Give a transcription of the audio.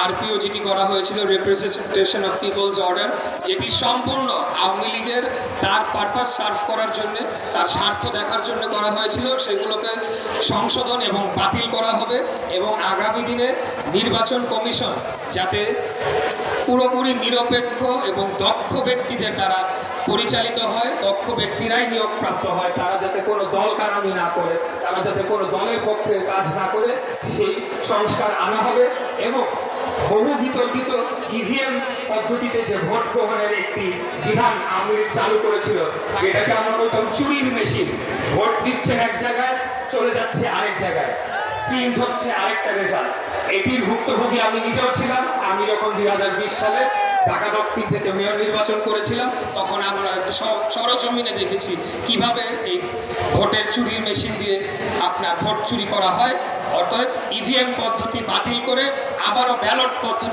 RPO যেটি করা হয়েছিল, রিপ্রেজেন্টেশন অফ পিপলস অর্ডার, যেটি সম্পূর্ণ আওয়ামী লীগের তার পারপাস সার্ভ করার জন্য, তার স্বার্থ দেখার জন্য করা হয়েছিল, সেগুলোকে সংশোধন এবং বাতিল করা হবে। এবং আগামী দিনে নির্বাচন কমিশন যাতে পুরোপুরি নিরপেক্ষ এবং দক্ষ ব্যক্তিদের দ্বারা পরিচালিত হয়, দক্ষ ব্যক্তিরাই নিয়োগপ্রাপ্ত হয়, তারা যাতে কোনো দল কারামি না করে, তারা যাতে কোনো দলের পক্ষে কাজ না করে, সেই সংস্কার আনা হবে। এবং বহু বিতর্কিত ইভিএম পদ্ধতিতে যে ভোট গ্রহণের একটি বিধান আওয়ামী লীগ চালু করেছিল, যেটাকে আমরা বলতাম চুরির মেশিন, ভোট দিচ্ছেন এক জায়গায়, চলে যাচ্ছে আরেক জায়গায়, প্রিন্ট হচ্ছে আরেকটা রেজাল্ট। এটির ভুক্তভোগী আমি নিজেও ছিলাম। আমি যখন 2020 সালে ঢাকা দক্ষিণ থেকে মেয়র নির্বাচন করেছিলাম, তখন আমরা সরজমিনে দেখেছি কিভাবে এই ভোটের চুরির মেশিন দিয়ে আপনার ভোট চুরি করা হয়। অর্থাৎ ইভিএম পদ্ধতি বাতিল করে আবারও ব্যালট পদ্ধতি